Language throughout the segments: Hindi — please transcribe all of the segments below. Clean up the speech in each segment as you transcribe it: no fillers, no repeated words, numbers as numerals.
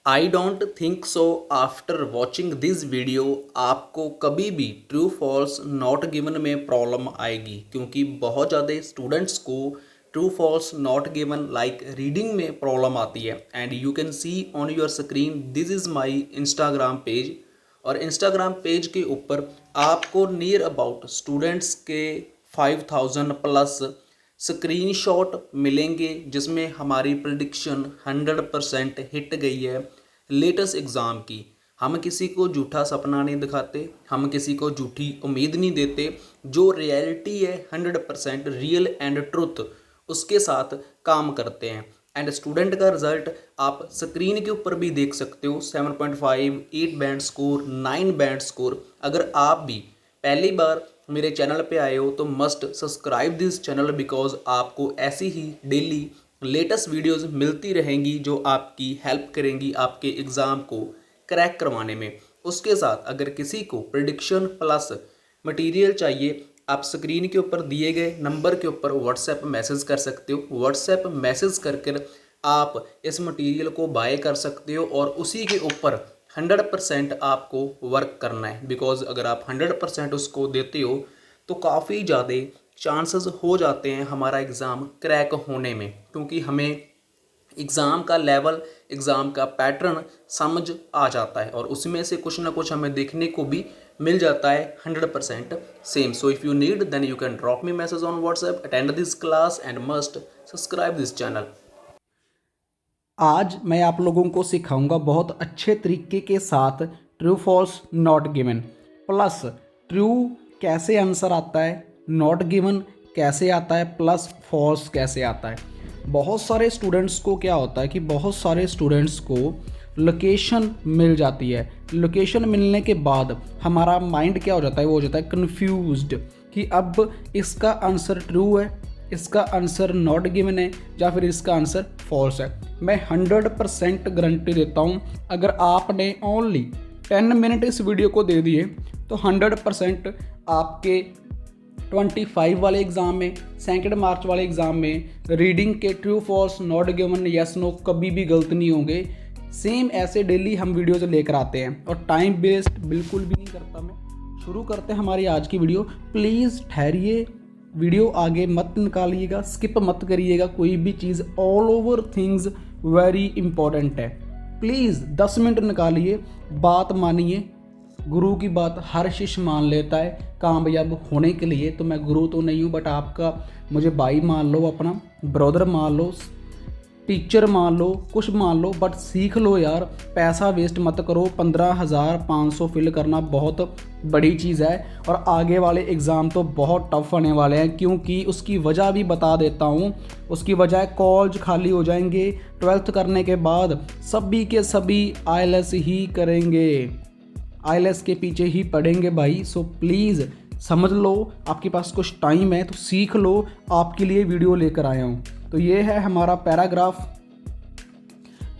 I don't think so after watching this video आपको कभी भी ट्रू फॉल्स नॉट गिवन में प्रॉब्लम आएगी, क्योंकि बहुत ज़्यादा स्टूडेंट्स को true false not given like reading में प्रॉब्लम आती है। And you can see on your screen this is my Instagram page. और इंस्टाग्राम पेज के ऊपर आपको नियर अबाउट स्टूडेंट्स के 5000 प्लस स्क्रीनशॉट मिलेंगे, जिसमें हमारी प्रिडिक्शन 100% हिट गई है लेटेस्ट एग्ज़ाम की। हम किसी को झूठा सपना नहीं दिखाते, हम किसी को झूठी उम्मीद नहीं देते। जो रियलिटी है 100% रियल एंड ट्रुथ, उसके साथ काम करते हैं। एंड स्टूडेंट का रिजल्ट आप स्क्रीन के ऊपर भी देख सकते हो, 7.5, 8 बैंड स्कोर, 9 बैंड स्कोर। अगर आप भी पहली बार मेरे चैनल पे आए हो तो must subscribe this channel, because आपको ऐसी ही डेली लेटेस्ट वीडियोस मिलती रहेंगी जो आपकी हेल्प करेंगी आपके एग्ज़ाम को क्रैक करवाने में। उसके साथ अगर किसी को प्रिडिक्शन प्लस मटेरियल चाहिए, आप स्क्रीन के ऊपर दिए गए नंबर के ऊपर व्हाट्सएप मैसेज कर सकते हो। व्हाट्सएप मैसेज कर आप इस मटेरियल को बाय कर सकते हो और उसी के ऊपर 100% आपको वर्क करना है। बिकॉज अगर आप 100% उसको देते हो तो काफ़ी ज़्यादा चांसेस हो जाते हैं हमारा एग्ज़ाम क्रैक होने में, क्योंकि हमें एग्ज़ाम का लेवल, एग्ज़ाम का पैटर्न समझ आ जाता है और उसमें से कुछ ना कुछ हमें देखने को भी मिल जाता है 100% same. So if you need then you can drop me message on WhatsApp, attend this class and must subscribe this channel. आज मैं आप लोगों को सिखाऊंगा बहुत अच्छे तरीके के साथ true false not given plus true कैसे आंसर आता है, नॉट गिवन कैसे आता है, प्लस फॉल्स कैसे आता है। बहुत सारे स्टूडेंट्स को क्या होता है कि बहुत सारे स्टूडेंट्स को लोकेशन मिल जाती है। लोकेशन मिलने के बाद हमारा माइंड क्या हो जाता है, वो हो जाता है कन्फ्यूज्ड कि अब इसका आंसर ट्रू है, इसका आंसर नॉट गिवन है या फिर इसका आंसर फॉल्स है। मैं 100% गारंटी देता हूँ, अगर आपने ओनली 10 मिनट इस वीडियो को दे दिए तो 100% आपके 25 वाले एग्ज़ाम में, 2 मार्च वाले एग्ज़ाम में रीडिंग के true false not given yes no कभी भी गलत नहीं होंगे। सेम ऐसे डेली हम वीडियोज़ लेकर आते हैं और टाइम वेस्ट बिल्कुल भी नहीं करता मैं। शुरू करते हैं हमारी आज की वीडियो। प्लीज़ ठहरिए, वीडियो आगे मत निकालिएगा, स्किप मत करिएगा कोई भी चीज़। All over things very important है। प्लीज़ 10 मिनट निकालिए, बात मानिए। गुरु की बात हर शिष्य मान लेता है कामयाब होने के लिए। तो मैं गुरु तो नहीं हूँ, बट आपका मुझे भाई मान लो, अपना ब्रदर मान लो, टीचर मान लो, कुछ मान लो, बट सीख लो यार। पैसा वेस्ट मत करो। 15,500 फिल करना बहुत बड़ी चीज़ है और आगे वाले एग्ज़ाम तो बहुत टफ आने वाले हैं, क्योंकि उसकी वजह भी बता देता हूँ। उसकी वजह कॉलेज खाली हो जाएंगे। 12th करने के बाद सभी के सभी IELTS ही करेंगे, IELTS के पीछे ही पढ़ेंगे भाई। सो प्लीज़ समझ लो, आपके पास कुछ टाइम है तो सीख लो। आपके लिए वीडियो लेकर आया हूँ। तो ये है हमारा पैराग्राफ,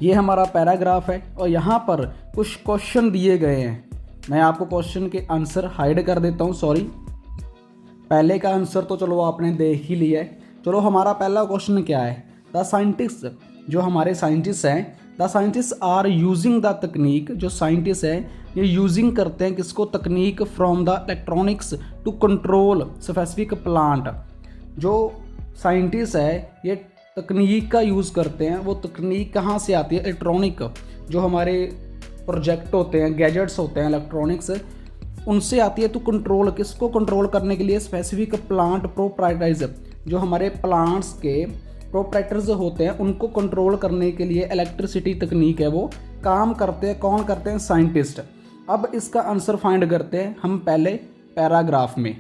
ये हमारा पैराग्राफ है और यहाँ पर कुछ क्वेश्चन दिए गए हैं। मैं आपको क्वेश्चन के आंसर हाइड कर देता हूँ, सॉरी। पहले का आंसर तो चलो आपने देख ही लिया है। चलो हमारा पहला क्वेश्चन क्या है। द साइंटिस्ट, जो हमारे साइंटिस्ट हैं, the scientist are using the तकनीक, जो साइंटिस्ट हैं ये यूजिंग करते हैं किसको, तकनीक, from the electronics to control specific plant. जो साइंटिस्ट है ये तकनीक का यूज़ करते हैं। वो तकनीक कहाँ से आती है, इलेक्ट्रॉनिक, जो हमारे प्रोजेक्ट होते हैं, गैजेट्स होते हैं इलेक्ट्रॉनिक्स, उनसे आती है। तो कंट्रोल किसको कंट्रोल करने के लिए, स्पेसिफिक प्लांट प्रोप्राइटर्स, जो हमारे प्लांट्स के प्रोप्राइटर्स होते हैं उनको कंट्रोल करने के लिए इलेक्ट्रिसिटी तकनीक है वो काम करते हैं। कौन करते हैं, साइंटिस्ट। अब इसका आंसर फाइंड करते हैं हम पहले पैराग्राफ में।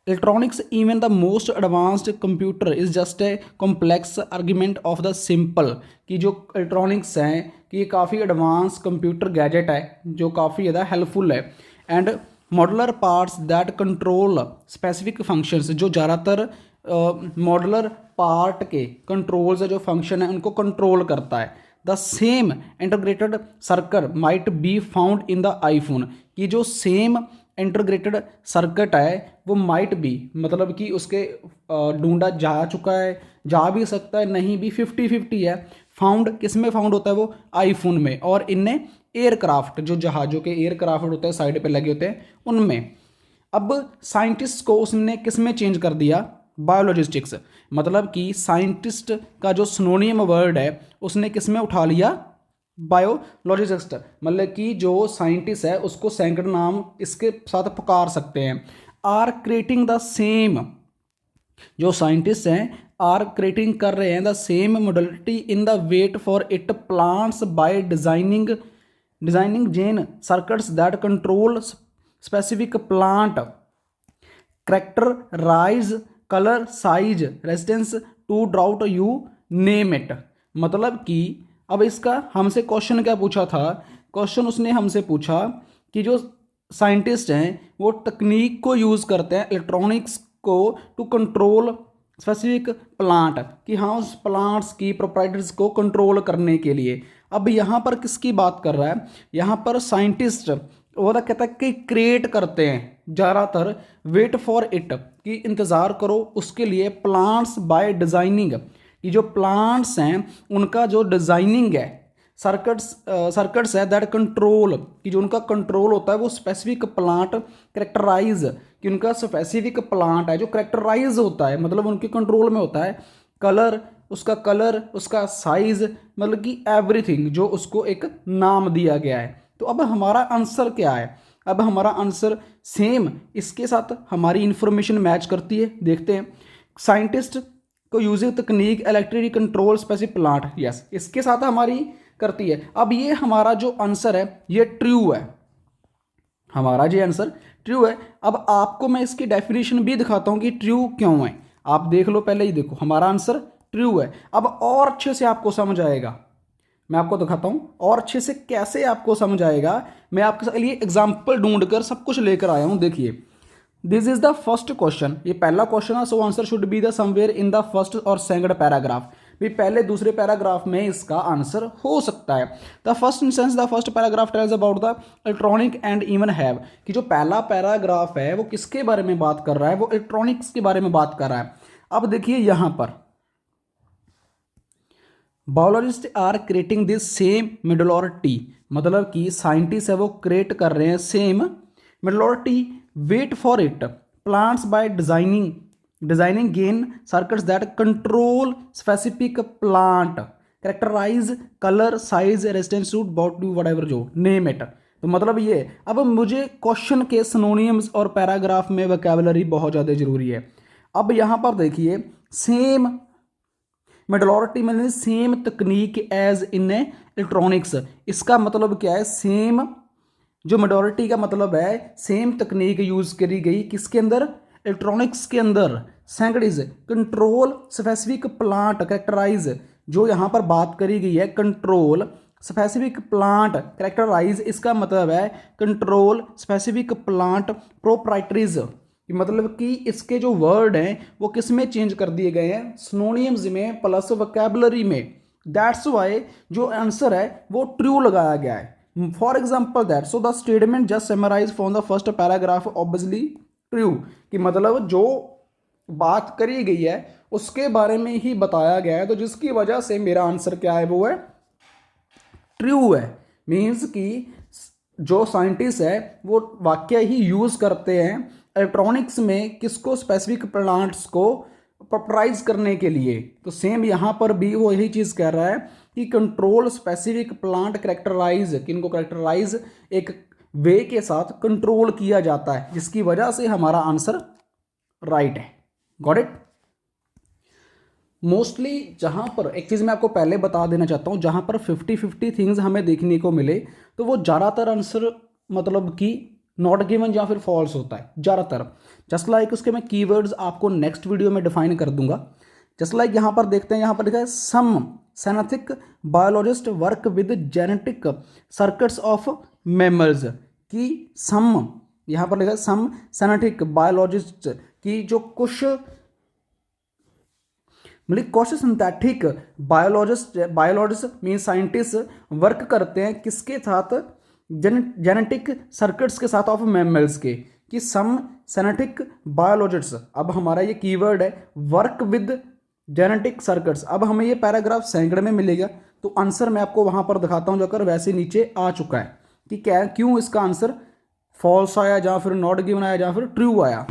Electronics even the most advanced computer is just a complex argument of the simple, कि जो इलेक्ट्रॉनिक्स हैं कि ये काफ़ी एडवांस कंप्यूटर गैजेट है जो काफ़ी ज़्यादा हेल्पफुल है। And modular parts that control specific functions, जो ज़्यादातर मॉडुलर पार्ट के कंट्रोल्स जो फंक्शन है उनको कंट्रोल करता है। The same integrated circuit might be found in the iPhone, कि जो सेम इंटीग्रेटेड सर्किट है वो माइट बी, मतलब कि उसके ढूंढा जा चुका है, जा भी सकता है, नहीं भी, 50-50 है। फाउंड किस में फाउंड होता है वो आईफोन में, और इनने एयरक्राफ्ट जो जहाज़ों के एयरक्राफ्ट होते हैं साइड पे लगे होते हैं उनमें। अब साइंटिस्ट को उसने किस में चेंज कर दिया, बायोलॉजिस्टिक्स, मतलब कि साइंटिस्ट का जो सिनोनियम वर्ड है उसने किस में उठा लिया, बायोलॉजिस्ट, मतलब कि जो साइंटिस्ट है उसको सैकड़ों नाम इसके साथ पुकार सकते हैं। आर क्रिएटिंग द सेम, जो साइंटिस्ट हैं आर क्रिएटिंग कर रहे हैं the same modality in the wet for it plants by designing gene circuits that control specific plant characterize colour size resistance to drought you name it. मतलब कि अब इसका हमसे क्वेश्चन क्या पूछा था, क्वेश्चन उसने हमसे पूछा कि जो साइंटिस्ट हैं वो तकनीक को यूज़ करते हैं इलेक्ट्रॉनिक्स को टू कंट्रोल स्पेसिफिक प्लांट, कि हाँ उस प्लांट्स की प्रोपर्टीज को कंट्रोल करने के लिए। अब यहाँ पर किसकी बात कर रहा है, यहाँ पर साइंटिस्ट वो तो कहता है कि क्रिएट करते हैं ज़्यादातर, वेट फॉर इट कि इंतज़ार करो उसके लिए, प्लांट्स बाय डिज़ाइनिंग कि जो प्लांट्स हैं उनका जो डिज़ाइनिंग है, सर्किट्स है दैट कंट्रोल कि जो उनका कंट्रोल होता है वो स्पेसिफिक प्लांट करेक्टराइज कि उनका स्पेसिफिक प्लांट है जो करेक्टराइज होता है, मतलब उनके कंट्रोल में होता है, कलर उसका साइज, मतलब कि एवरीथिंग जो उसको एक नाम दिया गया है। तो अब हमारा आंसर क्या है, अब हमारा आंसर सेम इसके साथ हमारी इंफॉर्मेशन मैच करती है। देखते हैं, साइंटिस्ट को यूजिंग तकनीक electric control specific plant, yes इसके साथ हमारी करती है। अब ये हमारा जो आंसर है ये ट्रू है, हमारा जो आंसर ट्रू है। अब आपको मैं इसकी डेफिनेशन भी दिखाता हूँ कि ट्रू क्यों है, आप देख लो, पहले ही देखो हमारा आंसर ट्रू है। अब और अच्छे से आपको समझ आएगा, मैं आपको दिखाता हूँ और अच्छे से कैसे आपको समझ आएगा। मैं आपके लिए एग्जाम्पल ढूंढकर सब कुछ लेकर आया हूँ। देखिए, this is the first question, ये पहला क्वेश्चन है, so answer should be the somewhere in the first और सेकंड पैराग्राफ, भी पहले दूसरे पैराग्राफ में इसका आंसर हो सकता है। The first instance the first paragraph tells about the electronic and even have, कि जो पहला पैराग्राफ है वो किसके बारे में बात कर रहा है, वो इलेक्ट्रॉनिक्स के बारे में बात कर रहा है। अब देखिए यहाँ पर biologist are creating this same modularity, मतलब कि साइंटिस्ट है वो क्रिएट कर रहे हैं same modularity, wait for it plants by designing gene circuits that control specific plant characterise colour size resistance to body whatever जो नेम इट। तो मतलब ये, अब मुझे क्वेश्चन के सिनोनियम्स और पैराग्राफ में वोकैबुलरी बहुत ज़्यादा जरूरी है। अब यहाँ पर देखिए, सेम मेडोलॉरिटी में सेम तकनीक एज इन इलेक्ट्रॉनिक्स, इसका मतलब क्या है, सेम जो मेडोलॉरिटी का मतलब है सेम तकनीक यूज करी गई किसके अंदर, इलेक्ट्रॉनिक्स के अंदर। Second is control specific plant characterise, जो यहाँ पर बात करी गई है कंट्रोल स्पेसिफिक प्लांट कैरेक्टराइज, इसका मतलब है कंट्रोल स्पेसिफिक प्लांट प्रोप्राइटरीज, मतलब कि इसके जो वर्ड हैं वो किस में चेंज कर दिए गए हैं, सिनोनियम्स में प्लस वोकैबुलरी में। दैट्स वाई जो आंसर है वो ट्रू लगाया गया है। For example that, so the statement just summarise from the first paragraph obviously true, कि मतलब जो बात करी गई है उसके बारे में ही बताया गया है, तो जिसकी वजह से मेरा आंसर क्या है, वो है ट्रू है। मीन्स कि जो साइंटिस्ट है वो वाक्य ही यूज करते हैं इलेक्ट्रॉनिक्स में किसको, स्पेसिफिक प्लांट्स को प्रॉपराइज करने के लिए। तो सेम यहाँ पर भी वो यही चीज़ कह रहा है कि कंट्रोल स्पेसिफिक प्लांट करेक्टराइज, किनको करेक्टराइज एक वे के साथ कंट्रोल किया जाता है, जिसकी वजह से हमारा आंसर राइट है। Got it. मोस्टली जहाँ पर एक चीज़ मैं आपको पहले बता देना चाहता हूँ, जहाँ पर 50-50 थिंग्स हमें देखने को मिले तो वो ज़्यादातर आंसर मतलब कि नॉट गिवन या फिर फॉल्स होता है ज़्यादातर। जस्ट लाइक उसके मैं कीवर्ड्स आपको नेक्स्ट वीडियो में डिफाइन कर दूंगा। जस्ट लाइक यहाँ पर देखते हैं, यहाँ पर लिखा है some synthetic biologist work with genetic circuits of mammals, की सम यहाँ पर लिखा है सम सेनेटिक बायोलॉजिस्ट की जो कुछ मतलब कुछ synthetic biologist mean scientist work करते हैं किसके साथ, जेनेटिक सर्किट्स के साथ ऑफ मैमल्स के, कि सम सेनेटिक बायोलॉजिस्ट। अब हमारा ये कीवर्ड है वर्क विद जेनेटिक सर्किट्स। अब हमें ये पैराग्राफ सैकड़े में मिलेगा, तो आंसर मैं आपको वहाँ पर दिखाता हूँ जाकर, वैसे नीचे आ चुका है कि क्या क्यों इसका आंसर फॉल्स आया, या फिर नॉट गिवन आया, या फिर ट्रू आया।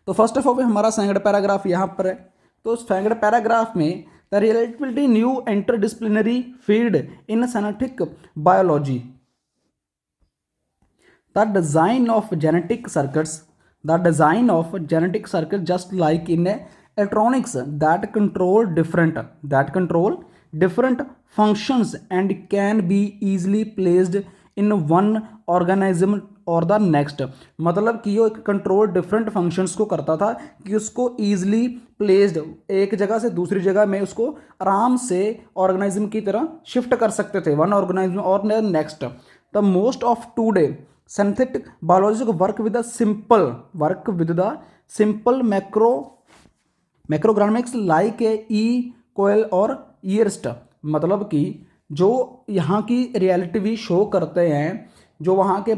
तो फर्स्ट ऑफ ऑल हमारा सेकंड पैराग्राफ यहाँ पर है। तो सेकंड पैराग्राफ में the relatively new interdisciplinary field in synaptic biology, the design of genetic circuits, the design of genetic circuits just like in electronics that control different functions and can be easily placed in one organism और द नेक्स्ट। मतलब कि ये एक कंट्रोल डिफरेंट फंक्शंस को करता था कि उसको ईजिली प्लेस्ड एक जगह से दूसरी जगह में उसको आराम से ऑर्गेनिज्म की तरह शिफ्ट कर सकते थे, वन ऑर्गेनिज्म और next. The most of today synthetic biological work with the simple macroeconomics like E coil और ERST। मतलब कि जो यहाँ की रियलिटी भी शो करते हैं, जो वहाँ के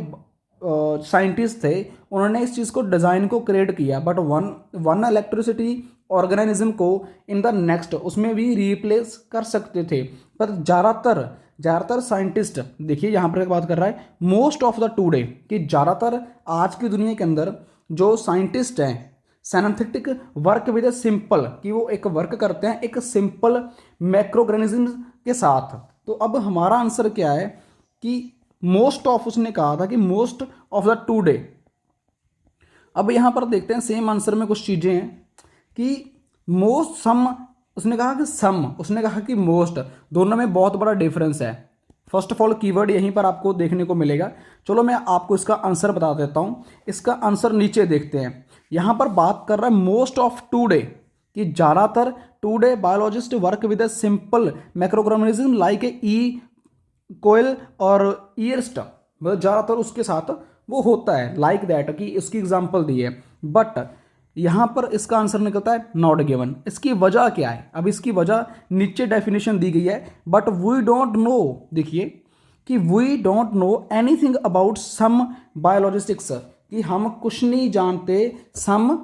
साइंटिस्ट थे, उन्होंने इस चीज़ को डिज़ाइन को क्रिएट किया, बट वन इलेक्ट्रिसिटी ऑर्गेनिज्म को इन द नेक्स्ट उसमें भी रिप्लेस कर सकते थे। पर ज़्यादातर साइंटिस्ट, देखिए यहाँ पर बात कर रहा है मोस्ट ऑफ द टूडे, कि ज़्यादातर आज की दुनिया के अंदर जो साइंटिस्ट हैं synthetic work with a simple, कि वो एक वर्क करते हैं एक सिंपल मैक्रोऑर्गेनिज्म के साथ। तो अब हमारा आंसर क्या है कि मोस्ट ऑफ, उसने कहा था कि मोस्ट ऑफ द टूडे। अब यहाँ पर देखते हैं सेम आंसर में कुछ चीज़ें हैं कि मोस्ट सम, उसने कहा कि सम, उसने कहा कि मोस्ट, दोनों में बहुत बड़ा डिफरेंस है। फर्स्ट ऑफ ऑल कीवर्ड यहीं पर आपको देखने को मिलेगा। चलो मैं आपको इसका आंसर बता देता हूँ। इसका आंसर नीचे देखते हैं। यहाँ पर बात कर रहा है मोस्ट ऑफ टूडे, कि ज़्यादातर today biologist work with a simple macroorganism like E coli और ईयरस्ट, मतलब ज़्यादातर उसके साथ वो होता है लाइक दैट, कि इसकी एग्जाम्पल दी है। बट यहाँ पर इसका आंसर निकलता है नॉट गिवन। इसकी वजह क्या है? अब इसकी वजह नीचे डेफिनेशन दी गई है, बट वी डोंट नो, देखिए कि we don't know anything about some biologistics, कि हम कुछ नहीं जानते सम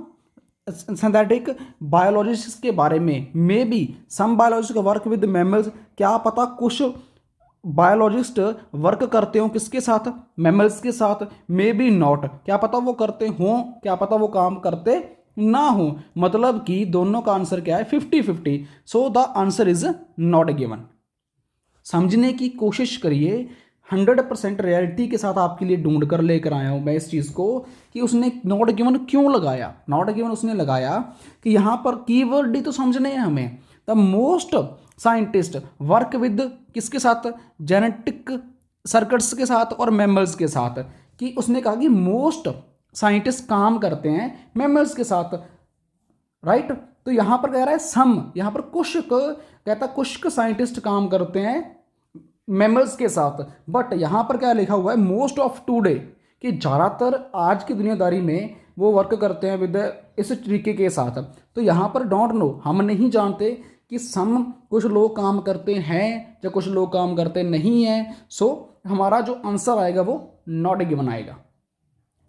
सिंथेटिक बायोलॉजिस्ट के बारे में। Maybe some biologist work with mammals, क्या पता कुछ बायोलॉजिस्ट वर्क करते हो किसके साथ? मैमल्स के साथ। मे बी नॉट, क्या पता वो करते हों, क्या पता वो काम करते ना हो। मतलब कि दोनों का आंसर क्या है? 50-50। So the answer is not given. समझने की कोशिश करिए। 100% रियलिटी के साथ आपके लिए ढूंढ कर लेकर आया हूं मैं इस चीज़ को, कि उसने नॉट गिवन क्यों लगाया। नॉट गिवन उसने लगाया कि यहाँ पर कीवर्ड ही तो समझने हैं हमें। The most scientist work with किसके साथ? जेनेटिक सर्किट्स के साथ और मैमल्स के साथ। कि उसने कहा कि मोस्ट साइंटिस्ट काम करते हैं मैमल्स के साथ, राइट। तो यहाँ पर कह रहा है सम, यहाँ पर कुछ कहता कुछ साइंटिस्ट काम करते हैं मैमल्स के साथ। बट यहाँ पर क्या लिखा हुआ है? मोस्ट ऑफ टूडे, कि ज़्यादातर आज की दुनियादारी में वो वर्क करते हैं विद इस तरीके के साथ। तो यहाँ पर डोंट नो, हम नहीं जानते कि सम कुछ लोग काम करते हैं या कुछ लोग काम करते नहीं हैं। सो हमारा जो आंसर आएगा वो नॉट गिवन आएगा।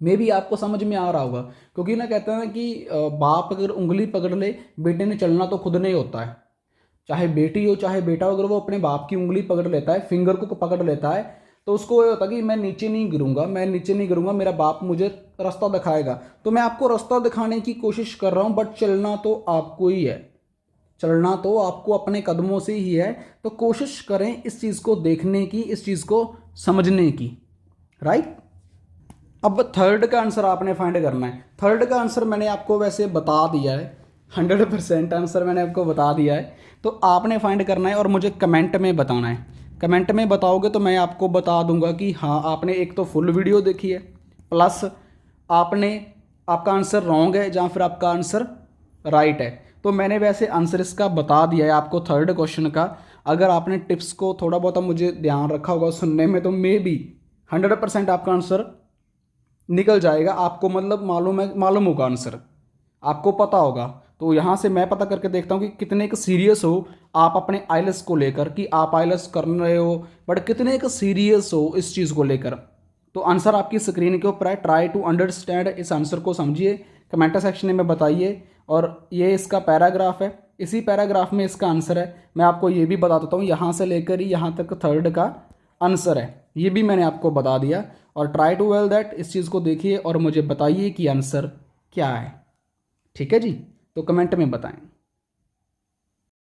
मे भी आपको समझ में आ रहा होगा, क्योंकि ना कहते हैं कि बाप अगर उंगली पकड़ ले, बेटे ने चलना तो खुद नहीं होता है। चाहे बेटी हो चाहे बेटा हो, अगर वो अपने बाप की उंगली पकड़ लेता है, फिंगर को पकड़ लेता है, तो उसको ये होता है कि मैं नीचे नहीं गिरूंगा, मेरा बाप मुझे रास्ता दिखाएगा। तो मैं आपको रास्ता दिखाने की कोशिश कर रहा हूँ, बट चलना तो आपको ही है, चलना तो आपको अपने कदमों से ही है। तो कोशिश करें इस चीज़ को देखने की, इस चीज़ को समझने की, राइट। अब थर्ड का आंसर आपने फाइंड करना है। थर्ड का आंसर मैंने आपको वैसे बता दिया है, 100% आंसर मैंने आपको बता दिया है। तो आपने फाइंड करना है और मुझे कमेंट में बताना है। कमेंट में बताओगे तो मैं आपको बता दूंगा कि हाँ आपने एक तो फुल वीडियो देखी है, प्लस आपका आंसर रॉन्ग है या फिर आपका आंसर राइट है। तो मैंने वैसे आंसर इसका बता दिया है आपको, थर्ड क्वेश्चन का। अगर आपने टिप्स को थोड़ा बहुत मुझे ध्यान रखा होगा सुनने में, तो मे बी 100% आपका आंसर निकल जाएगा। आपको मतलब मालूम होगा आंसर, आपको पता होगा। तो यहाँ से मैं पता करके देखता हूँ कि कितने का सीरियस हो आप अपने आइलेट्स को लेकर, कि आप आइलेट्स कर रहे हो बट कितने का सीरियस हो इस चीज़ को लेकर। तो आंसर आपकी स्क्रीन के ऊपर है। ट्राई टू अंडरस्टैंड, इस आंसर को समझिए, कमेंट सेक्शन में बताइए। और ये इसका पैराग्राफ है, इसी पैराग्राफ में इसका आंसर है। मैं आपको ये भी बता देता हूँ, यहाँ से लेकर ही यहाँ तक थर्ड का आंसर है, ये भी मैंने आपको बता दिया। और ट्राई टू वेल दैट, इस चीज़ को देखिए और मुझे बताइए कि आंसर क्या है। ठीक है जी, तो कमेंट में बताएं।